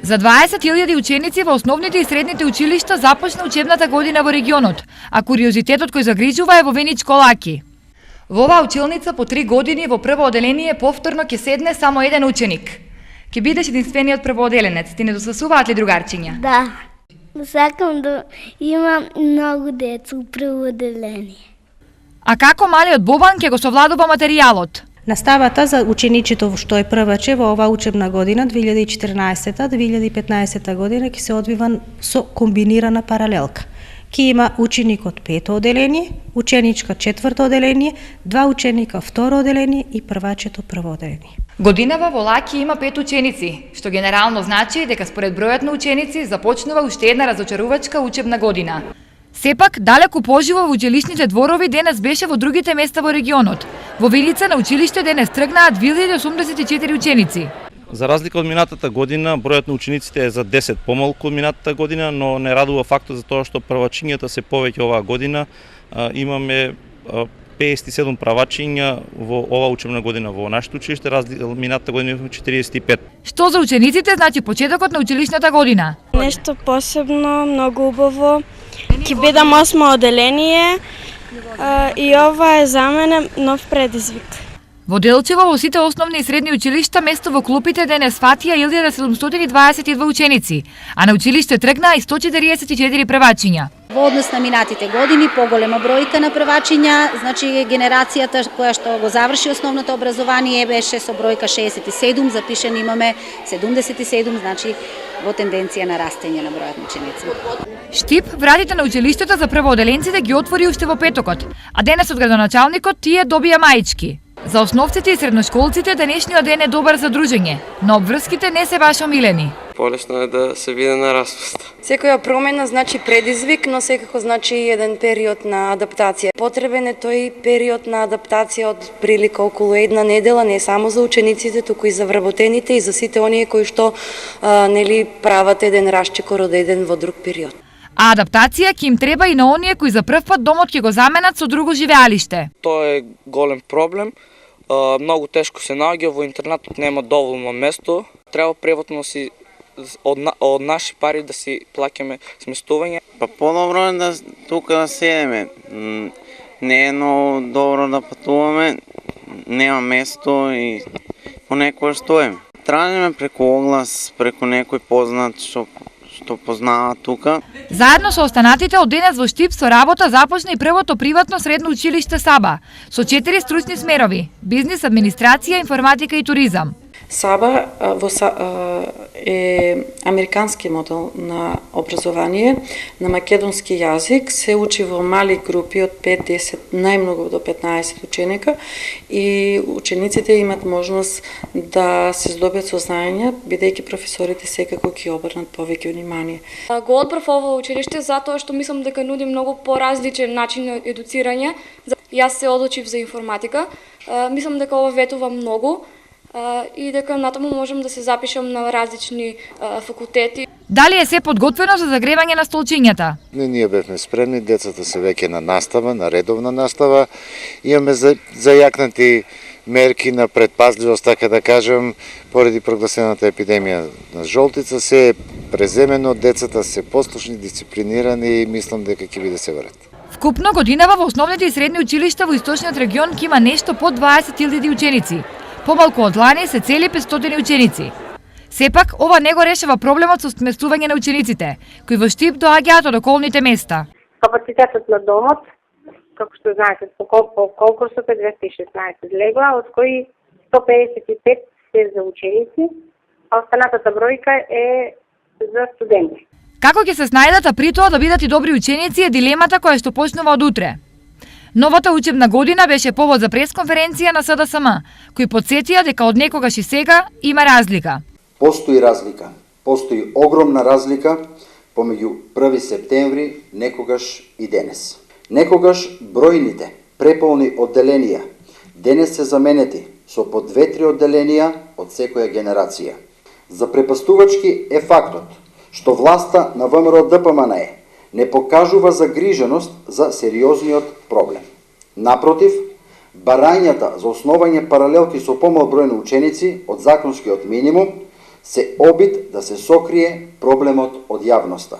За 20.000 ученици во основните и средните училишта започна учебната година во регионот, а куриозитетот кој загрижува е во Веничко Лаки. Во оваа училница по 3 години во прво оделение повторно ќе седне само еден ученик. Ќе бидеш единствениот првооделенец, ти недостасуваат ли другарчиња? Да. Сакам да има многу деца у прво оделение. А како малиот Бобан ќе го совладува материјалот? Наставата за ученичето што е прваче во оваа учебна година 2014-2015 година ќе се одвива со комбинирана паралелка. Ќе има ученик од пето оделение, ученичка четврто оделение, 2 ученика второ оделение и првачето прво оделение. Годинава во Лаки има 5 ученици, што генерално значи дека според бројот на ученици започнува уште една разочарувачка учебна година. Сепак, далеку поживо во училишните дворови денес беше во другите места во регионот. Во Виница на училиште денес тргнаат 1084 ученици. За разлика од минатата година, бројот на учениците е за 10 помалку од минатата година, но не радува фактот за тоа што првачињата се повеќе оваа година. Имаме 57 правачиња во оваа учебна година во нашето училиште, минатата година имаме 45. Што за учениците значи почетокот на училишната година? Нешто посебно, многу убаво. Ќе бидам 8 оделение и ова е за мене нов предизвик. Во Делчево во сите основни и средни училишта место во клупите денес фатија 1722 ученици, а на училиште тргнаа и 144 првачиња. Во однос на минатите години поголема бројка на првачиња, значи генерацијата која што го заврши основното образование беше со бројка 67, запишани имаме 77, значи во тенденција на растење на бројот на ученици. Штип вратите на училиштето за првооделенците ги отвори уште во петокот, а денес од градоначалникот тие добија маички. За основците и средношколците денешниот ден е добар за дружење, но обврските не се баш омилени. Полесно е да се види нараствост. Секоја промена значи предизвик, но секако значи и еден период на адаптација. Потребен е тој период на адаптација од прилика околу една недела, не само за учениците, туку и за вработените и за сите оние кои што нели прават еден расчекор од еден во друг период. А адаптација ќе им треба и на оние кои за прв пат домот ќе го заменат со друго живеалиште. Тоа е голем проблем. Многу тешко се наоѓа, во интернатот нема доволно место. Треба приватно си од наши пари да си плаќаме сместување. Па подобро е да тука да седеме. Не е многу добро да патуваме, нема место и понекогаш стоиме. Тражиме преку оглас, преку некој познат што познава тука. Заедно со останатите од денес во Штип со работа започна и првото приватно средно училиште Саба, со 4 стручни смерови: бизнис, администрација, информатика и туризам. Саба е американски модел на образование на македонски јазик, се учи во мали групи од 5-10, најмногу до 15 ученика и учениците имат можност да се здобиат со знаења, бидејќи професорите секако ќе обрнат повеќе внимание. Го одбрав ово училиште затоа што мислам дека нуди многу поразличен начин на едуцирање. Јас се одлучив за информатика. Мислам дека ова ветува многу и дека натаму можам да се запишам на различни факултети. Дали е се подготвено за загревање на столчињата? Ние бевме спремни, децата се веќе на настава, на редовна настава. Имаме зајакнати мерки на предпазливост, така да кажем, поради прогласената епидемија на жолтица. Се е преземено, децата се послушни, дисциплинирани и мислам дека ќе биде се врат. Вкупно годинава во основните и средни училишта во источниот регион ќе има нешто под 20.000 ученици. Помалку од лани се цели 500 ученици. Сепак, ова не го решава проблемот со сместување на учениците, кои во Штип доаѓаат од околните места. Капацитетот на домот, како што знаете, по конкурсот е 216 легла, од кои 155 се за ученици, а останатата бројка е за студенти. Како ќе се снајдат, а при тоа да бидат и добри ученици е дилемата која што почнува од утре. Новата учебна година беше повод за пресконференција на СДСМ, кои потсетија дека од некогаш и сега има разлика. Постои разлика. Постои огромна разлика помеѓу 1 септември некогаш и денес. Некогаш бројните преполни одделенија денес се заменети со по 2-3 одделенија од секоја генерација. Запрепастувачки е фактот што власта на ВМРО ДПМНЕ не покажува загриженост за сериозниот проблем. Напротив, барањата за основање паралелки со помал број на ученици од законскиот минимум се обид да се сокрие проблемот од јавноста.